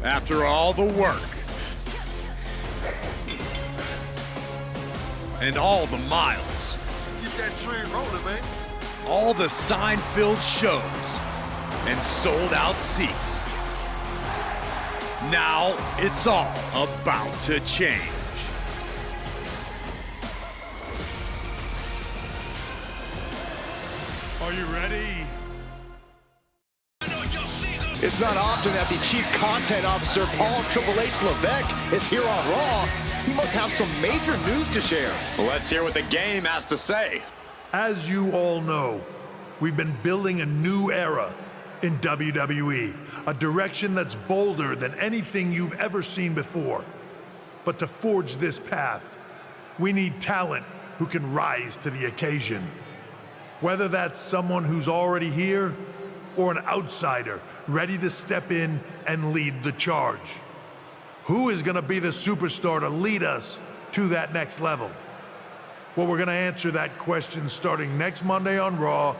After all the work and all the miles, Get that train rolling, man. all the sign-filled shows and sold-out seats. Now it's all about to change. Are you ready? It's not often that the Chief Content Officer, Paul Triple H Levesque, is here on Raw. He must have some major news to share. Let's hear what the game has to say. As you all know, we've been building a new era in WWE, a direction that's bolder than anything you've ever seen before. But to forge this path, we need talent who can rise to the occasion. Whether that's someone who's already here or an outsider ready to step in and lead the charge. Who is going to be the superstar to lead us to that next level? Well, we're going to answer that question starting next Monday on Raw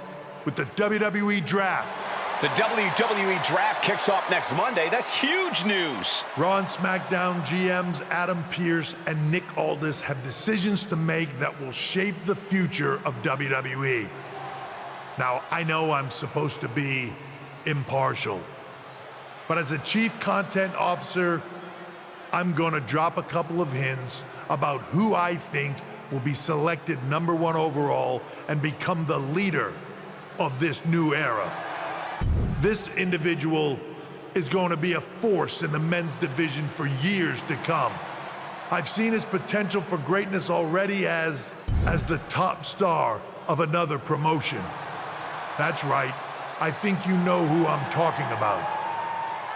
with the WWE Draft. The WWE Draft kicks off next Monday. That's huge news. Raw and SmackDown GMs Adam Pearce and Nick Aldis have decisions to make that will shape the future of WWE. Now, I know I'm supposed to be impartial, but as a Chief Content Officer, I'm going to drop a couple of hints about who I think will be selected #1 overall and become the leader of this new era. This individual is going to be a force in the men's division for years to come. I've seen his potential for greatness already as the top star of another promotion. That's right, I think you know who I'm talking about.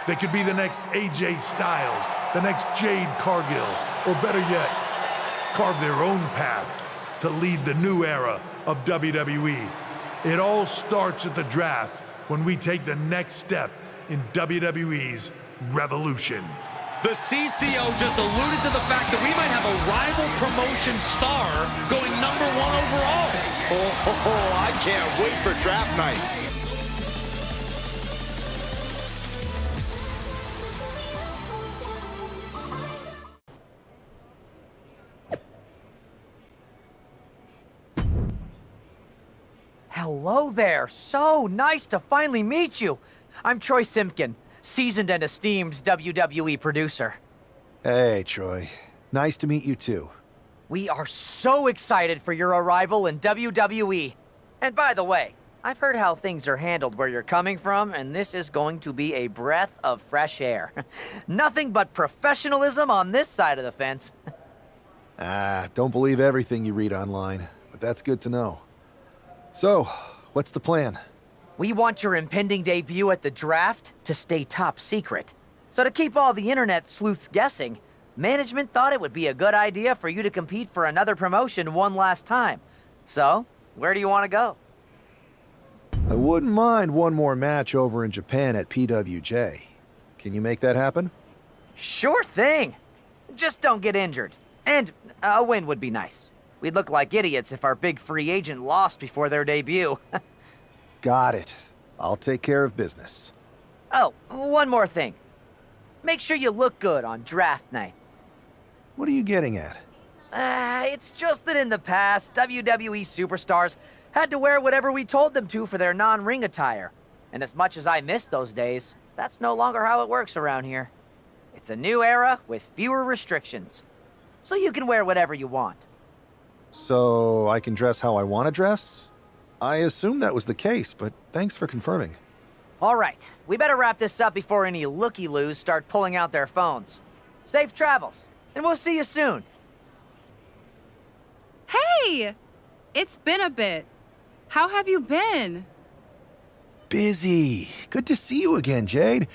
They could be the next AJ Styles, the next Jade Cargill, or better yet, carve their own path to lead the new era of WWE. It all starts at the draft when we take the next step in WWE's revolution. The CCO just alluded to the fact that we might have a rival promotion star going #1 overall. I can't wait for draft night. Hello there. So nice to finally meet you. I'm Troy Simpkin, seasoned and esteemed WWE producer. Hey, Troy. Nice to meet you, too. We are so excited for your arrival in WWE. And by the way, I've heard how things are handled where you're coming from, and this is going to be a breath of fresh air. Nothing but professionalism on this side of the fence. Don't believe everything you read online, but that's good to know. So, what's the plan? We want your impending debut at the draft to stay top secret. So to keep all the internet sleuths guessing, management thought it would be a good idea for you to compete for another promotion one last time. So, where do you want to go? I wouldn't mind one more match over in Japan at PWJ. Can you make that happen? Sure thing. Just don't get injured. And a win would be nice. We'd look like idiots if our big free agent lost before their debut. Got it. I'll take care of business. Oh, one more thing. Make sure you look good on draft night. What are you getting at? It's just that in the past, WWE superstars had to wear whatever we told them to for their non-ring attire. And as much as I miss those days, that's no longer how it works around here. It's a new era with fewer restrictions. So you can wear whatever you want. So I can dress how I want to dress? I assumed that was the case, but thanks for confirming. All right, we better wrap this up before any looky-loos start pulling out their phones. Safe travels, and we'll see you soon. Hey! It's been a bit. How have you been? Busy. Good to see you again, Jade.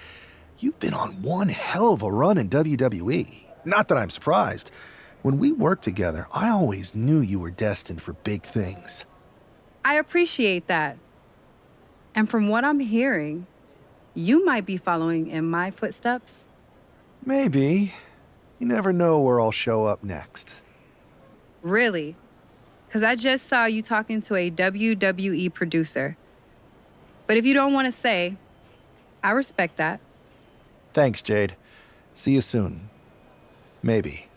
You've been on one hell of a run in WWE. Not that I'm surprised. When we worked together, I always knew you were destined for big things. I appreciate that. And from what I'm hearing, you might be following in my footsteps. Maybe. You never know where I'll show up next. Really? Because I just saw you talking to a WWE producer. But if you don't want to say, I respect that. Thanks, Jade. See you soon. Maybe.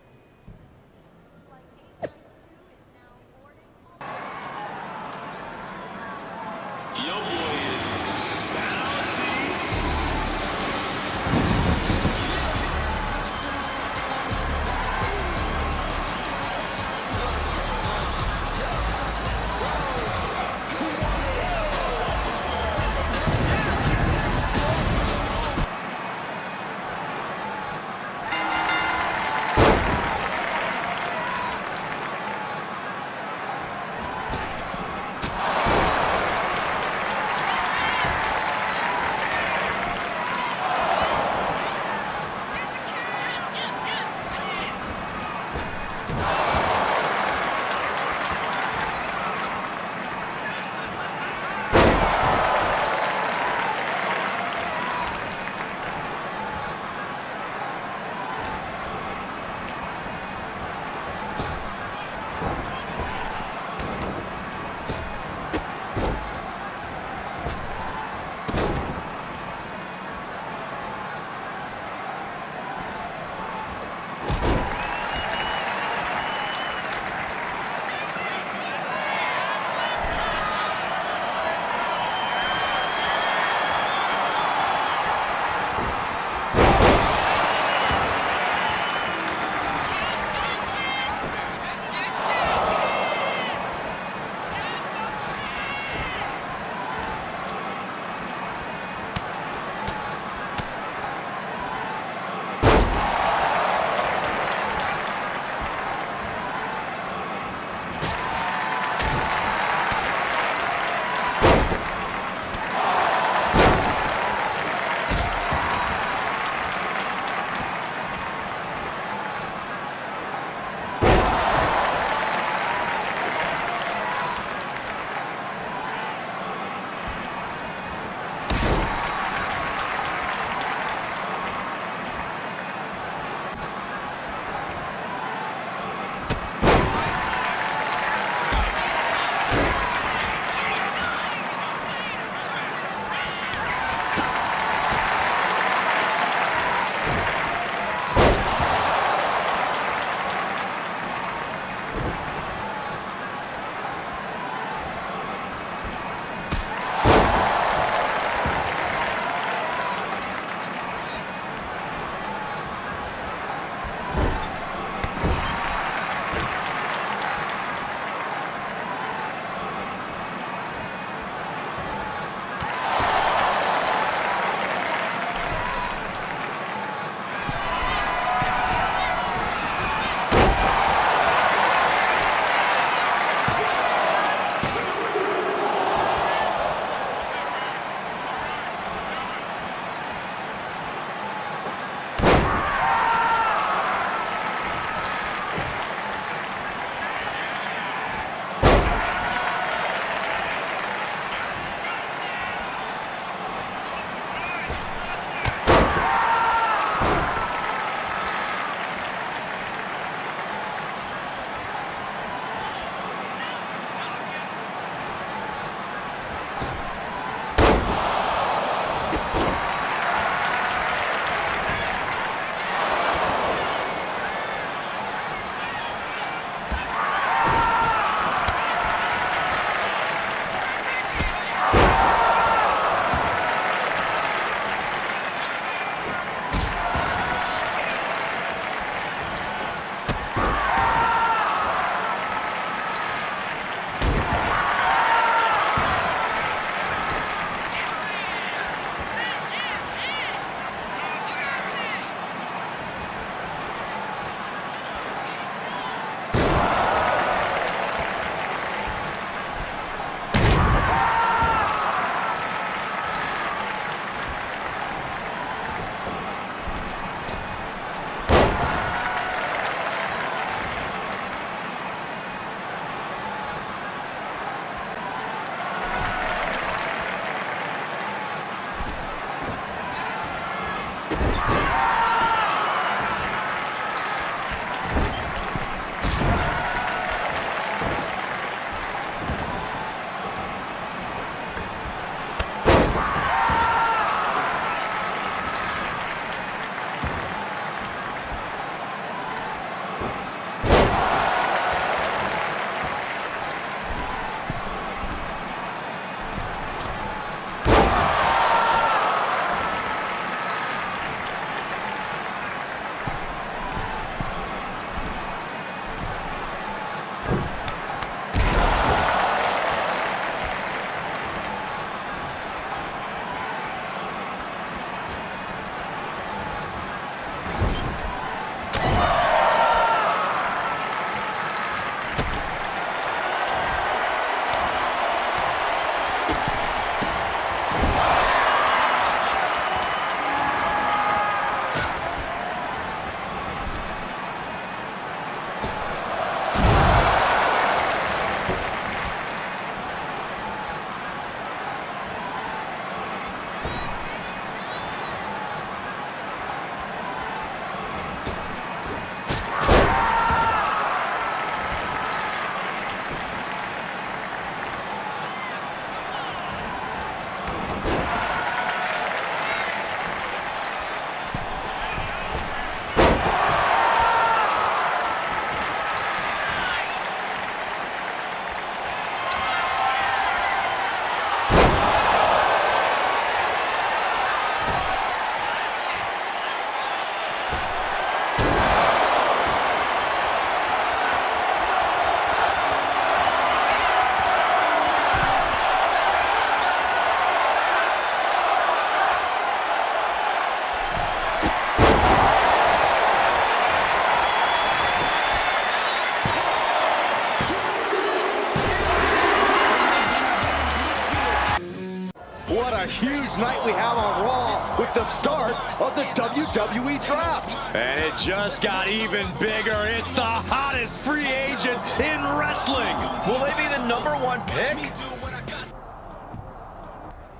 the start of the WWE Draft. And it just got even bigger. It's the hottest free agent in wrestling. Will they be the #1 pick?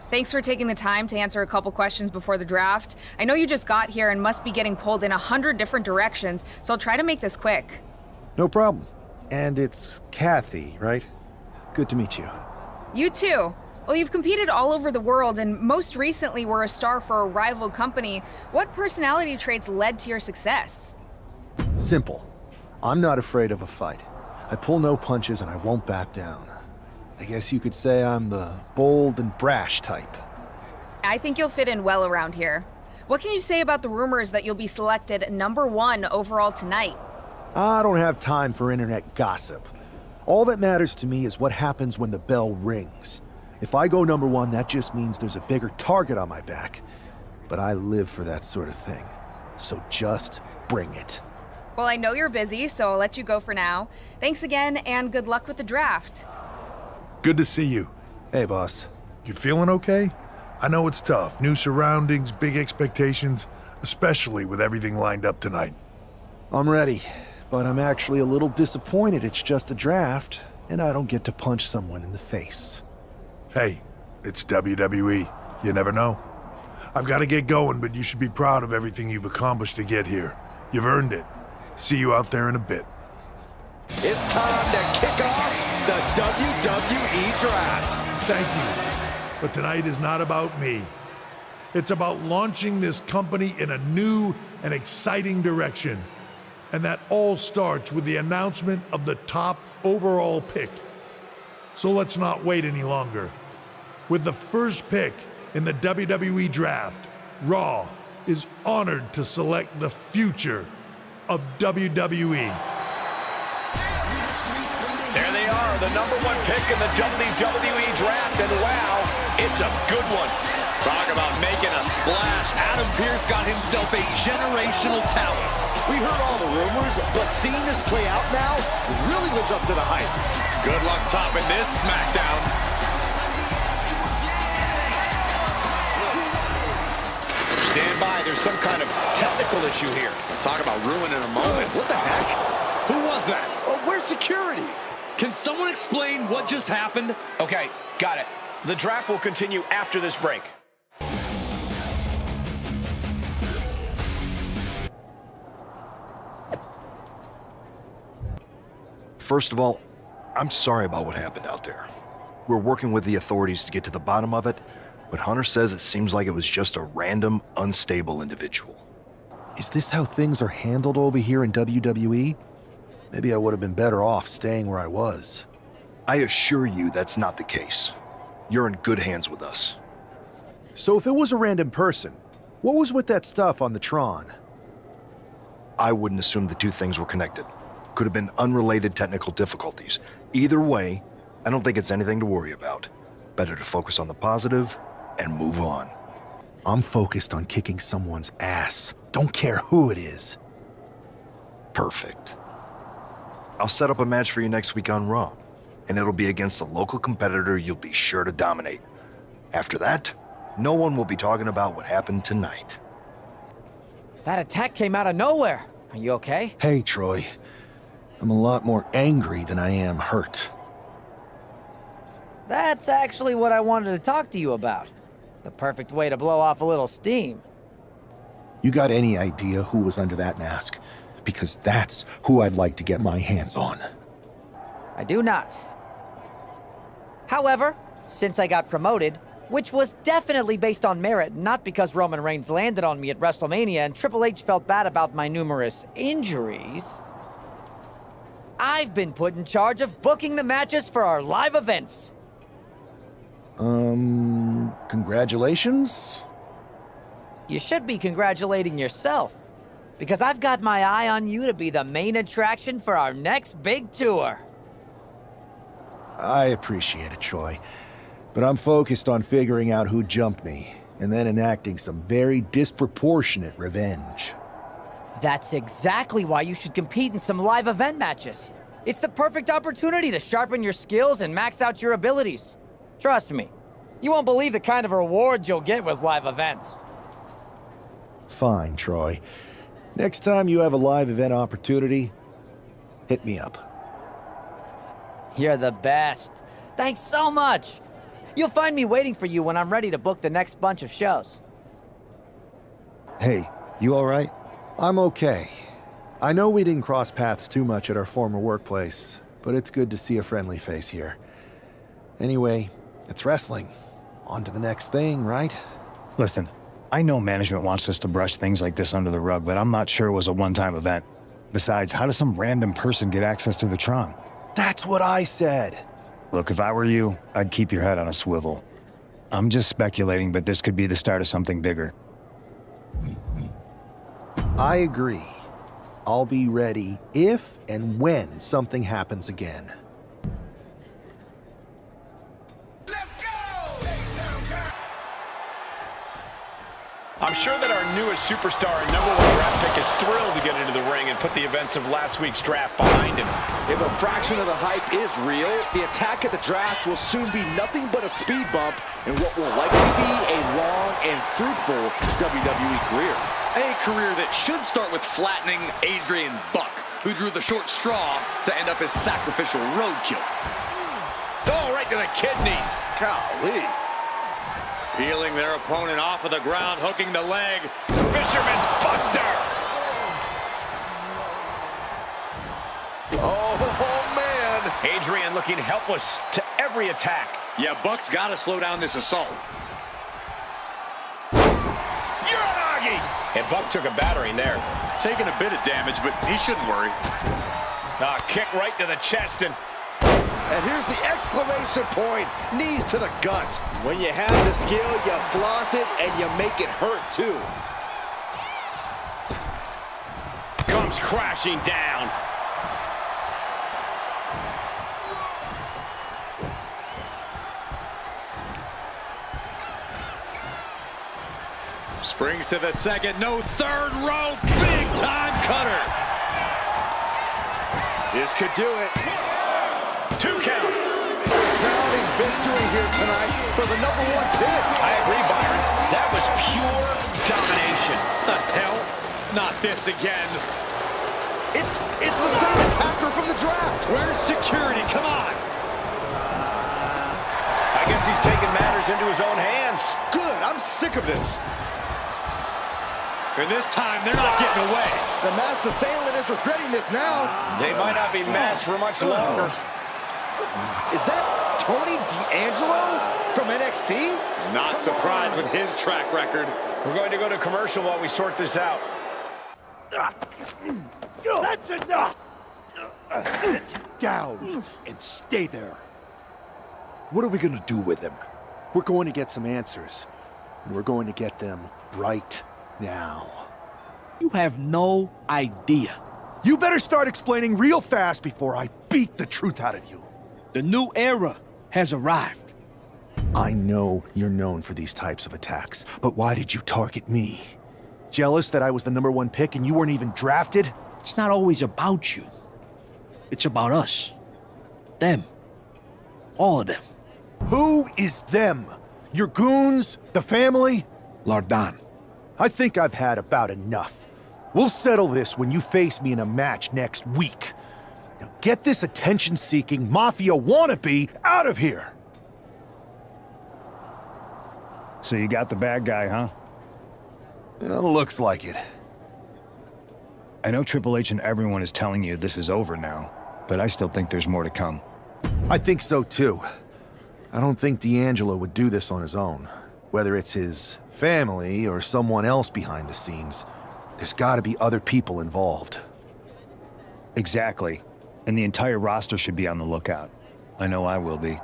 Thanks for taking the time to answer a couple questions before the draft. I know you just got here and must be getting pulled in 100 different directions, so I'll try to make this quick. No problem. And it's Kathy, right? Good to meet you. You too. Well, you've competed all over the world and most recently were a star for a rival company. What personality traits led to your success? Simple. I'm not afraid of a fight. I pull no punches and I won't back down. I guess you could say I'm the bold and brash type. I think you'll fit in well around here. What can you say about the rumors that you'll be selected #1 overall tonight? I don't have time for internet gossip. All that matters to me is what happens when the bell rings. If I go #1, that just means there's a bigger target on my back. But I live for that sort of thing. So just bring it. Well, I know you're busy, so I'll let you go for now. Thanks again, and good luck with the draft. Good to see you. Hey, boss. You feeling okay? I know it's tough. New surroundings, big expectations, especially with everything lined up tonight. I'm ready, but I'm actually a little disappointed it's just a draft, and I don't get to punch someone in the face. Hey, it's WWE. You never know. I've got to get going, but you should be proud of everything you've accomplished to get here. You've earned it. See you out there in a bit. It's time to kick off the WWE Draft. Thank you. But tonight is not about me. It's about launching this company in a new and exciting direction. And that all starts with the announcement of the top overall pick. So let's not wait any longer. With the first pick in the WWE Draft, Raw is honored to select the future of WWE. There they are, the #1 pick in the WWE Draft, and wow, it's a good one. Talk about making a splash. Adam Pearce got himself a generational talent. We heard all the rumors, but seeing this play out now really lives up to the hype. Good luck topping this SmackDown. Stand by, there's some kind of technical issue here. Talk about ruining a moment. What the heck? Who was that? Oh, where's security? Can someone explain what just happened? Okay, got it. The draft will continue after this break. First of all, I'm sorry about what happened out there. We're working with the authorities to get to the bottom of it, but Hunter says it seems like it was just a random, unstable individual. Is this how things are handled over here in WWE? Maybe I would have been better off staying where I was. I assure you that's not the case. You're in good hands with us. So if it was a random person, what was with that stuff on the Tron? I wouldn't assume the two things were connected. Could have been unrelated technical difficulties. Either way, I don't think it's anything to worry about. Better to focus on the positive and move on. I'm focused on kicking someone's ass. Don't care who it is. Perfect. I'll set up a match for you next week on Raw, and it'll be against a local competitor you'll be sure to dominate. After that, no one will be talking about what happened tonight. That attack came out of nowhere. Are you okay? Hey, Troy. I'm a lot more angry than I am hurt. That's actually what I wanted to talk to you about. The perfect way to blow off a little steam. You got any idea who was under that mask? Because that's who I'd like to get my hands on. I do not. However, since I got promoted, which was definitely based on merit, not because Roman Reigns landed on me at WrestleMania and Triple H felt bad about my numerous injuries, I've been put in charge of booking the matches for our live events. Congratulations? You should be congratulating yourself, because I've got my eye on you to be the main attraction for our next big tour. I appreciate it, Troy. But I'm focused on figuring out who jumped me, and then enacting some very disproportionate revenge. That's exactly why you should compete in some live event matches. It's the perfect opportunity to sharpen your skills and max out your abilities. Trust me, you won't believe the kind of rewards you'll get with live events. fine, Troy. Next time you have a live event opportunity, hit me up. You're the best. Thanks so much. You'll find me waiting for you when I'm ready to book the next bunch of shows. Hey, you all right? I'm okay. I know we didn't cross paths too much at our former workplace, but it's good to see a friendly face here. Anyway, it's wrestling. On to the next thing, right? Listen, I know management wants us to brush things like this under the rug, but I'm not sure it was a one-time event. Besides, how does some random person get access to the Tron? That's what I said. Look, if I were you, I'd keep your head on a swivel. I'm just speculating, but this could be the start of something bigger. I agree. I'll be ready if and when something happens again. I'm sure that our newest superstar and #1 draft pick is thrilled to get into the ring and put the events of last week's draft behind him. If a fraction of the hype is real, the attack at the draft will soon be nothing but a speed bump in what will likely be a long and fruitful WWE career. A career that should start with flattening Adrian Buck, who drew the short straw to end up as sacrificial roadkill. Oh, right to the kidneys. Golly. Peeling their opponent off of the ground, hooking the leg. Fisherman's Buster. Oh, man. Adrian looking helpless to every attack. Yeah, Buck's got to slow down this assault. Uranagi! And Buck took a battering there. Taking a bit of damage, but he shouldn't worry. Kick right to the chest and... And here's the exclamation point, knees to the gut. When you have the skill, you flaunt it and you make it hurt too. Comes crashing down. Springs to the second, no third rope, big time cutter. This could do it. 2 count. Sounding victory here tonight for the #1 pick. I agree, Byron. That was pure domination. The hell? Not this again. It's the same attacker from the draft. Where's security? Come on. I guess he's taking matters into his own hands. Good, I'm sick of this. And this time, they're not getting away. The masked assailant is regretting this now. They might not be masked for much longer. Is that Tony D'Angelo from NXT? Not surprised with his track record. We're going to go to commercial while we sort this out. That's enough! Sit down and stay there. What are we gonna do with him? We're going to get some answers, and we're going to get them right now. You have no idea. You better start explaining real fast before I beat the truth out of you. The new era has arrived. I know you're known for these types of attacks, but why did you target me? Jealous that I was the #1 pick and you weren't even drafted? It's not always about you. It's about us. Them. All of them. Who is them? Your goons? The family? Lardan. I think I've had about enough. We'll settle this when you face me in a match next week. Now get this attention-seeking mafia wannabe out of here! So you got the bad guy, huh? Looks like it. I know Triple H and everyone is telling you this is over now, but I still think there's more to come. I think so too. I don't think D'Angelo would do this on his own. Whether it's his family or someone else behind the scenes, there's gotta be other people involved. Exactly. And the entire roster should be on the lookout. I know I will be.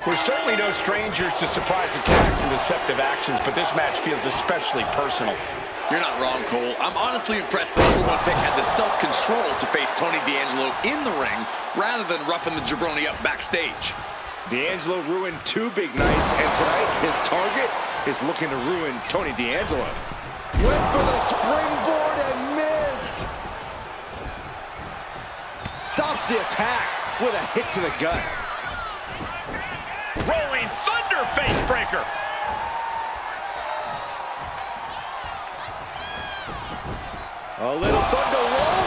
We're certainly no strangers to surprise attacks and deceptive actions, but this match feels especially personal. You're not wrong, Cole. I'm honestly impressed the #1 pick had the self-control to face Tony D'Angelo in the ring rather than roughing the jabroni up backstage. D'Angelo ruined 2 big nights, and tonight his target is looking to ruin Tony D'Angelo. Went for the springboard and missed. Stops the attack with a hit to the gut. Rolling Thunder face breaker. A little thunder roll.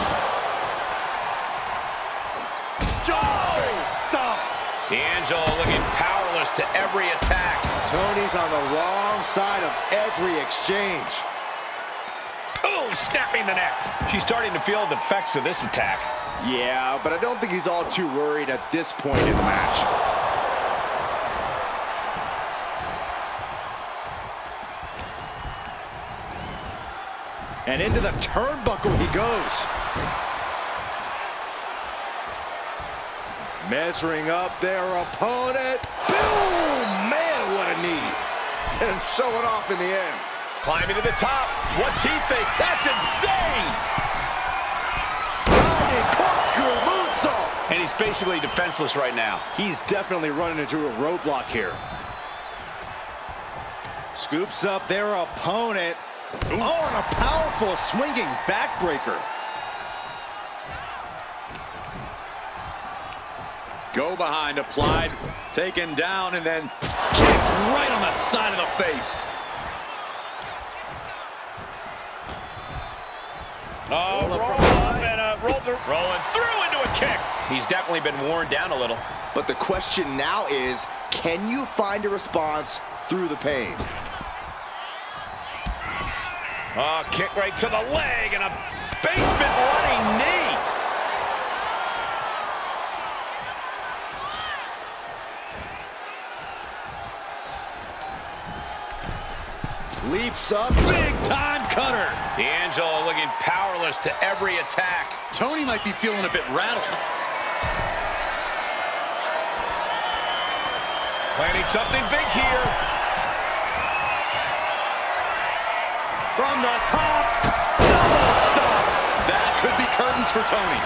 Big stomp. D'Angelo looking powerless to every attack. Tony's on the wrong side of every exchange. Oh, snapping the neck. She's starting to feel the effects of this attack. Yeah, but I don't think he's all too worried at this point in the match. And into the turnbuckle he goes. Measuring up their opponent. Boom! Man, what a knee. And showing off in the end. Climbing to the top. What's he think? That's insane! Diving corkscrew moonsault. And he's basically defenseless right now. He's definitely running into a roadblock here. Scoops up their opponent. Ooh. Oh, and a powerful swinging backbreaker. Go behind applied, taken down, and then kicked right on the side of the face. Oh, roll up and rolling through into a kick. He's definitely been worn down a little. But the question now is, can you find a response through the pain? Oh, kick right to the leg and a basement running knee. Leaps up, big time cutter. D'Angelo looking powerless to every attack. Tony might be feeling a bit rattled. Planning something big here. From the top, double stop. That could be curtains for Tony.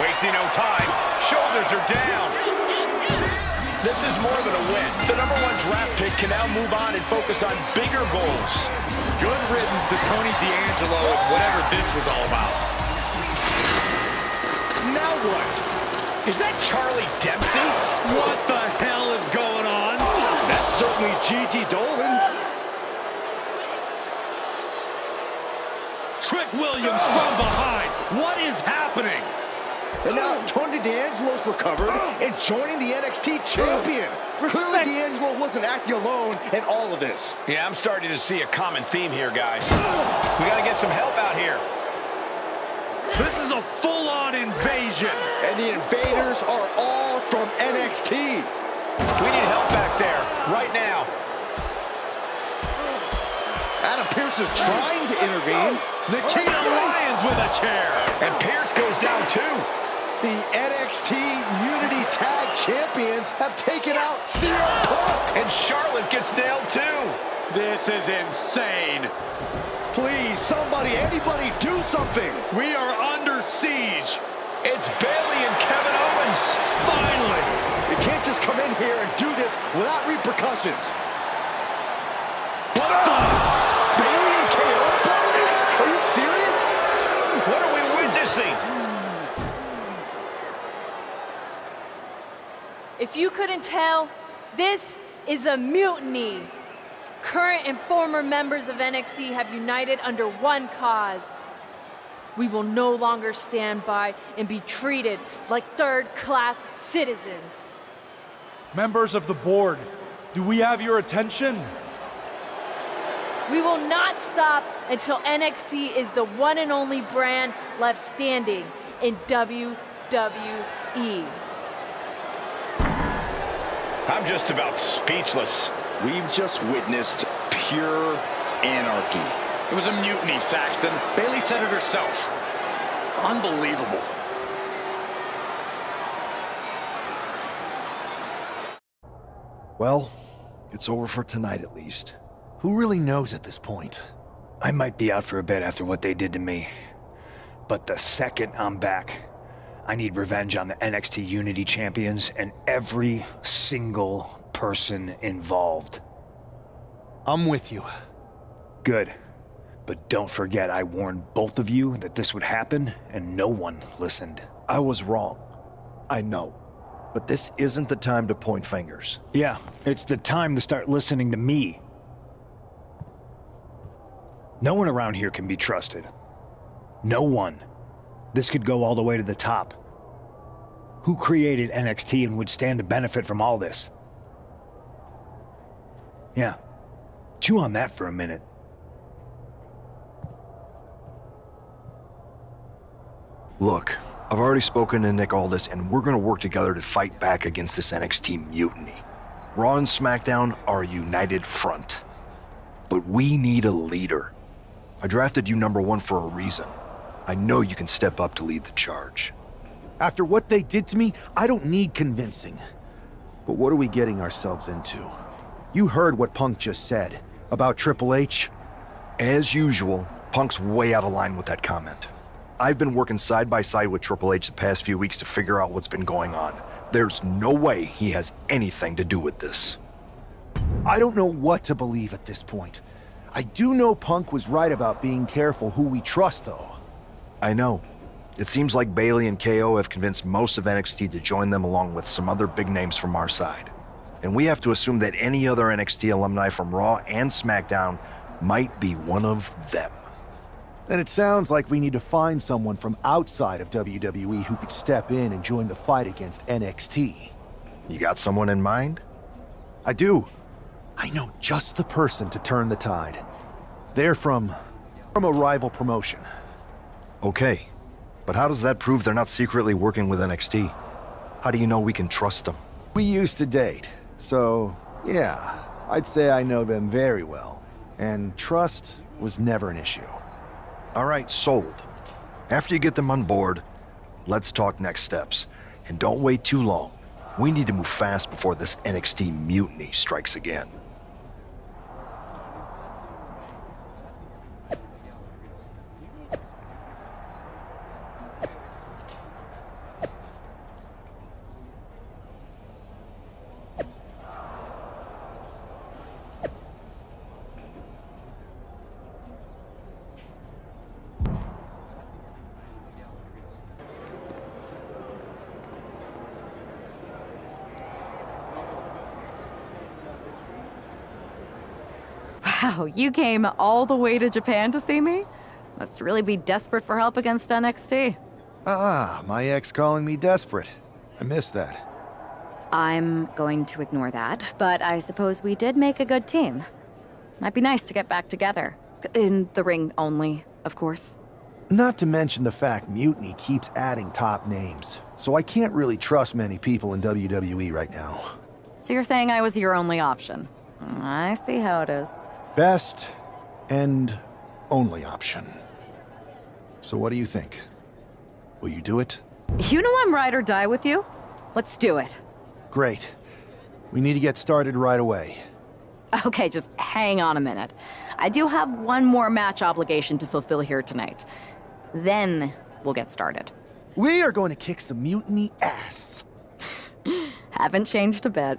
Wasting no time. Shoulders are down. This is more than a win. The #1 draft pick can now move on and focus on bigger goals. Good riddance to Tony D'Angelo and whatever this was all about. Now what? Is that Charlie Dempsey? What the hell is going on? That's certainly G.T. Dolan. Trick Williams from behind. What is happening? And now Tony D'Angelo's recovered and joining the NXT champion. Clearly D'Angelo wasn't acting alone in all of this. Yeah, I'm starting to see a common theme here, guys. We got to get some help out here. This is a full-on invasion. And the invaders are all from NXT. We need help back there, right now. Adam Pearce is trying to intervene. Nikita Lyons with a chair. And Pearce goes down too. The NXT Unity Tag Champions have taken out CM Punk. And Charlotte gets nailed too. This is insane. Please, somebody, anybody, do something. We are under siege. It's Bayley and Kevin Owens. Finally. You can't just come in here and do this without repercussions. What the? Bayley and KO about this? Are you serious? What are we witnessing? If you couldn't tell, this is a mutiny. Current and former members of NXT have united under one cause. We will no longer stand by and be treated like third-class citizens. Members of the board, do we have your attention? We will not stop until NXT is the one and only brand left standing in WWE. I'm just about speechless. We've just witnessed pure anarchy. It was a mutiny, Saxton. Bayley said it herself. Unbelievable. Well, it's over for tonight at least. Who really knows at this point? I might be out for a bit after what they did to me. But the second I'm back, I need revenge on the NXT Unity Champions and every single person involved. I'm with you. Good. But don't forget I warned both of you that this would happen, and no one listened. I was wrong. I know, but this isn't the time to point fingers. Yeah, it's the time to start listening to me. No one around here can be trusted. No one. This could go all the way to the top. Who created NXT and would stand to benefit from all this? Yeah. Chew on that for a minute. Look, I've already spoken to Nick Aldis, and we're gonna work together to fight back against this NXT mutiny. Raw and SmackDown are a united front. But we need a leader. I drafted you #1 for a reason. I know you can step up to lead the charge. After what they did to me, I don't need convincing. But what are we getting ourselves into? You heard what Punk just said about Triple H. As usual, Punk's way out of line with that comment. I've been working side by side with Triple H the past few weeks to figure out what's been going on. There's no way he has anything to do with this. I don't know what to believe at this point. I do know Punk was right about being careful who we trust, though. I know. It seems like Bayley and KO have convinced most of NXT to join them along with some other big names from our side. And we have to assume that any other NXT alumni from Raw and SmackDown might be one of them. Then it sounds like we need to find someone from outside of WWE who could step in and join the fight against NXT. You got someone in mind? I do. I know just the person to turn the tide. They're from a rival promotion. Okay, but how does that prove they're not secretly working with NXT? How do you know we can trust them? We used to date, so yeah, I'd say I know them very well. And trust was never an issue. All right, sold. After you get them on board, let's talk next steps. And don't wait too long. We need to move fast before this NXT mutiny strikes again. Wow, you came all the way to Japan to see me? Must really be desperate for help against NXT. Ah, my ex calling me desperate. I missed that. I'm going to ignore that, but I suppose we did make a good team. Might be nice to get back together. In the ring only, of course. Not to mention the fact Mutiny keeps adding top names, so I can't really trust many people in WWE right now. So you're saying I was your only option? I see how it is. Best and only option. So what do you think? Will you do it? You know I'm ride or die with you. Let's do it. Great. We need to get started right away. Okay, just hang on a minute. I do have one more match obligation to fulfill here tonight. Then we'll get started. We are going to kick some Mutiny ass. Haven't changed a bit.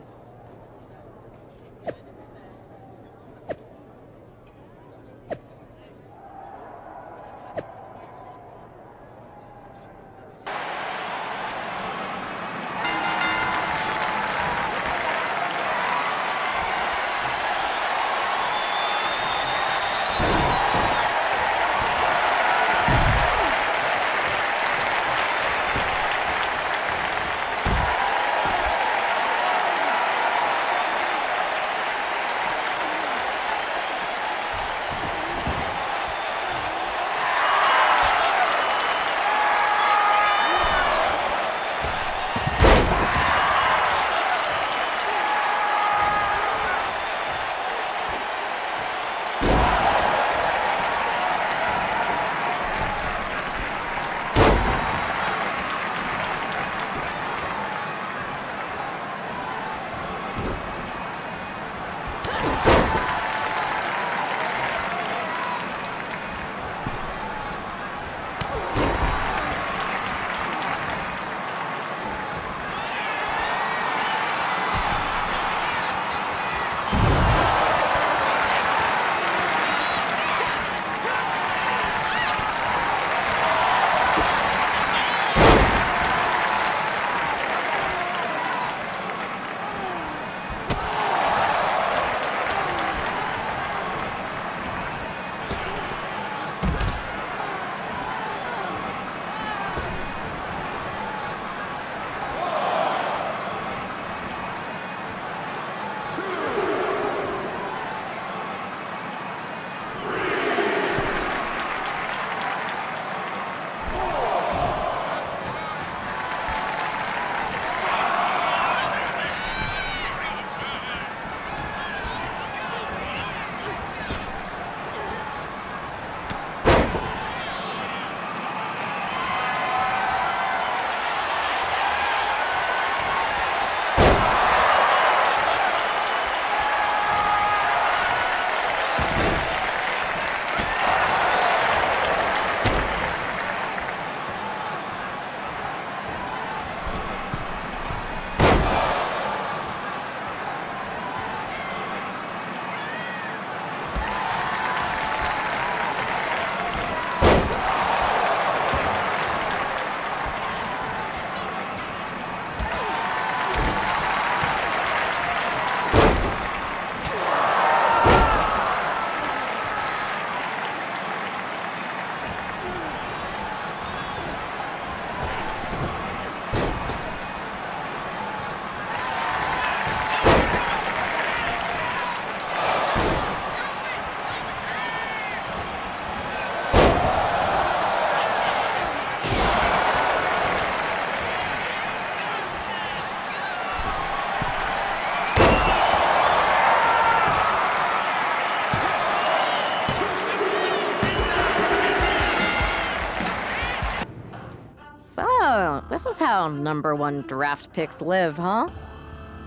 how #1 draft picks live, huh?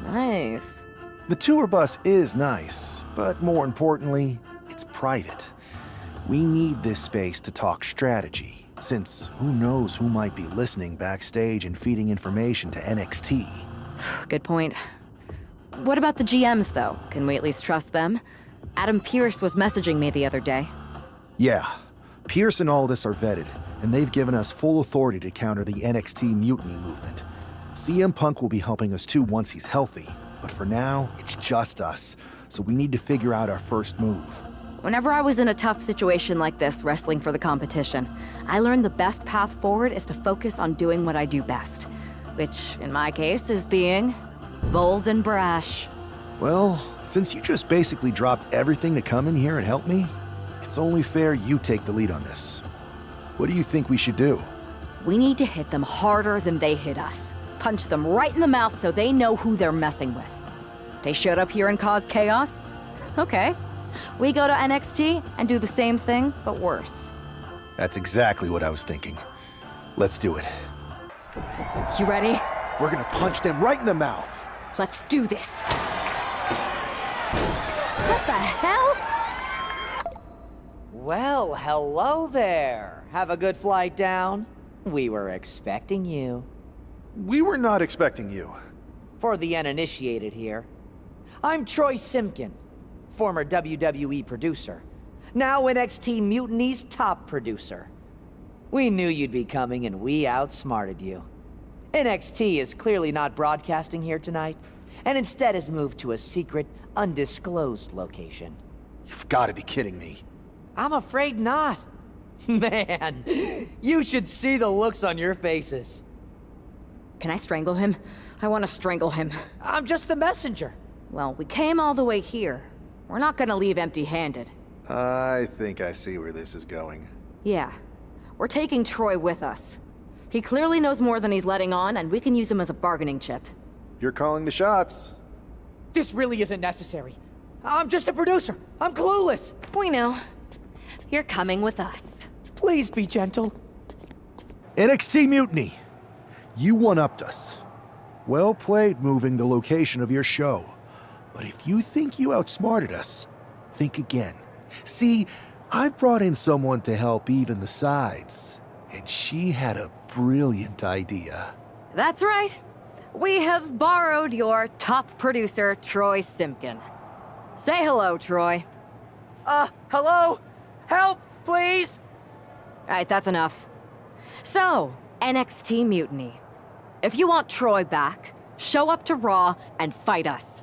Nice. The tour bus is nice, but more importantly, it's private. We need this space to talk strategy, since who knows who might be listening backstage and feeding information to NXT. Good point. What about the GMs, though? Can we at least trust them? Adam Pearce was messaging me the other day. Yeah, Pierce and Aldis are vetted, and they've given us full authority to counter the NXT mutiny movement. CM Punk will be helping us too once he's healthy, but for now, it's just us, so we need to figure out our first move. Whenever I was in a tough situation like this, wrestling for the competition, I learned the best path forward is to focus on doing what I do best, which, in my case, is being bold and brash. Well, since you just basically dropped everything to come in here and help me, it's only fair you take the lead on this. What do you think we should do? We need to hit them harder than they hit us. Punch them right in the mouth so they know who they're messing with. They showed up here and caused chaos? Okay. We go to NXT and do the same thing, but worse. That's exactly what I was thinking. Let's do it. You ready? We're gonna punch them right in the mouth. Let's do this. What the hell? Well, hello there. Have a good flight down. We were expecting you. We were not expecting you. For the uninitiated here, I'm Troy Simkin, former WWE producer, now NXT Mutiny's top producer. We knew you'd be coming and we outsmarted you. NXT is clearly not broadcasting here tonight, and instead has moved to a secret, undisclosed location. You've got to be kidding me. I'm afraid not. Man, you should see the looks on your faces. Can I strangle him? I want to strangle him. I'm just the messenger. Well, we came all the way here. We're not gonna leave empty-handed. I think I see where this is going. Yeah. We're taking Troy with us. He clearly knows more than he's letting on, and we can use him as a bargaining chip. You're calling the shots. This really isn't necessary. I'm just a producer. I'm clueless. We know. You're coming with us. Please be gentle. NXT Mutiny. You one-upped us. Well played moving the location of your show. But if you think you outsmarted us, think again. See, I've brought in someone to help even the sides, and she had a brilliant idea. That's right. We have borrowed your top producer, Troy Simkin. Say hello, Troy. Hello? Help, please? All right, that's enough. So, NXT Mutiny. If you want Troy back, show up to Raw and fight us.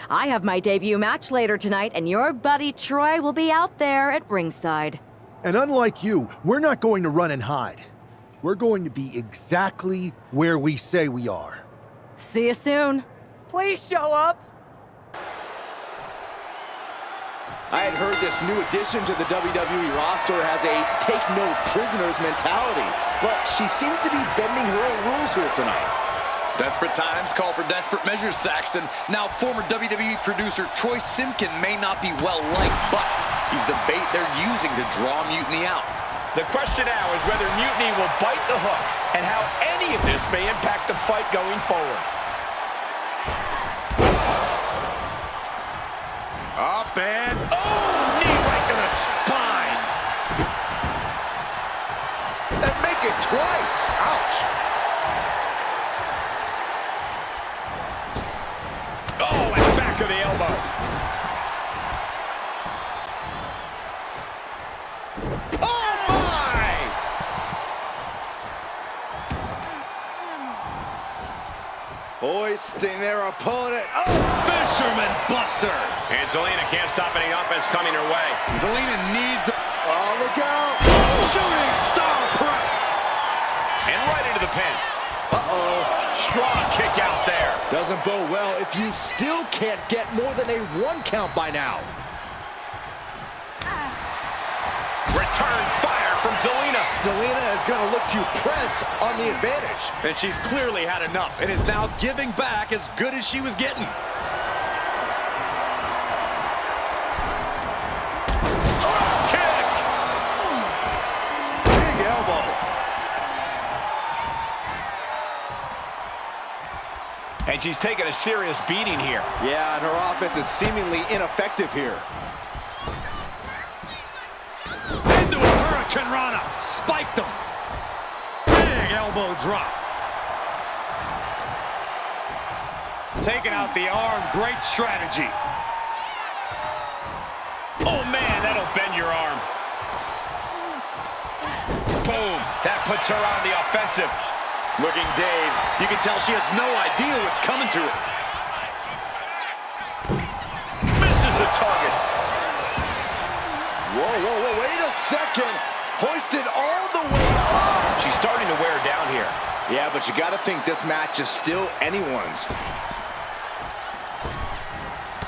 I have my debut match later tonight, and your buddy Troy will be out there at ringside. And unlike you, we're not going to run and hide. We're going to be exactly where we say we are. See you soon. Please show up. I had heard this new addition to the WWE roster has a take-no-prisoners mentality, but she seems to be bending her own rules here tonight. Desperate times call for desperate measures, Saxton. Now, former WWE producer Troy Simkin may not be well-liked, but he's the bait they're using to draw Mutiny out. The question now is whether Mutiny will bite the hook and how any of this may impact the fight going forward. Up and... Oh, knee right to the spine. And make it twice. Ouch. Oh, and back of the elbow. Oh, my! Hoisting their opponent. Oh! Fisherman Buster! And Zelina can't stop any offense coming her way. Zelina needs... Oh, look out! Shooting star press! And right into the pin. Uh-oh. Strong kick out there. Doesn't bode well if you still can't get more than a 1 count by now. Return fire from Zelina. Zelina is going to look to press on the advantage. And she's clearly had enough and is now giving back as good as she was getting. Drop kick. Big elbow. And she's taking a serious beating here. Yeah, and her offense is seemingly ineffective here. Into a Hurricane Rana. Spiked him. Big elbow drop. Taking out the arm. Great strategy. Oh, man, that'll bend your arm. Boom. That puts her on the offensive. Looking dazed. You can tell she has no idea what's coming to her. Misses the target. Whoa, wait a second. Hoisted all the way up. She's starting to wear down here. Yeah, but you got to think this match is still anyone's.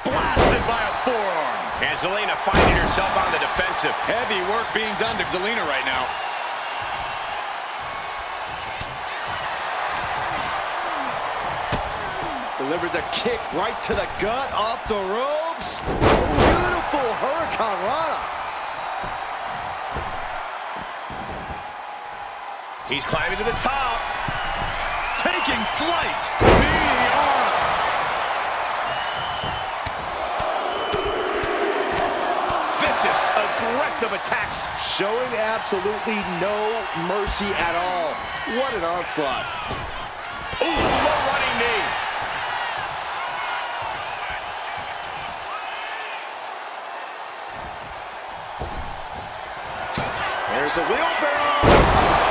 Blasted by a forearm. And Zelina finding herself on the defensive. Heavy work being done to Zelina right now. Delivers a kick right to the gut, off the ropes. Beautiful Hurricane Rana. He's climbing to the top. Taking flight. Meteora. Vicious, aggressive attacks. Showing absolutely no mercy at all. What an onslaught. Ooh, low running knee. There's a wheelbarrow.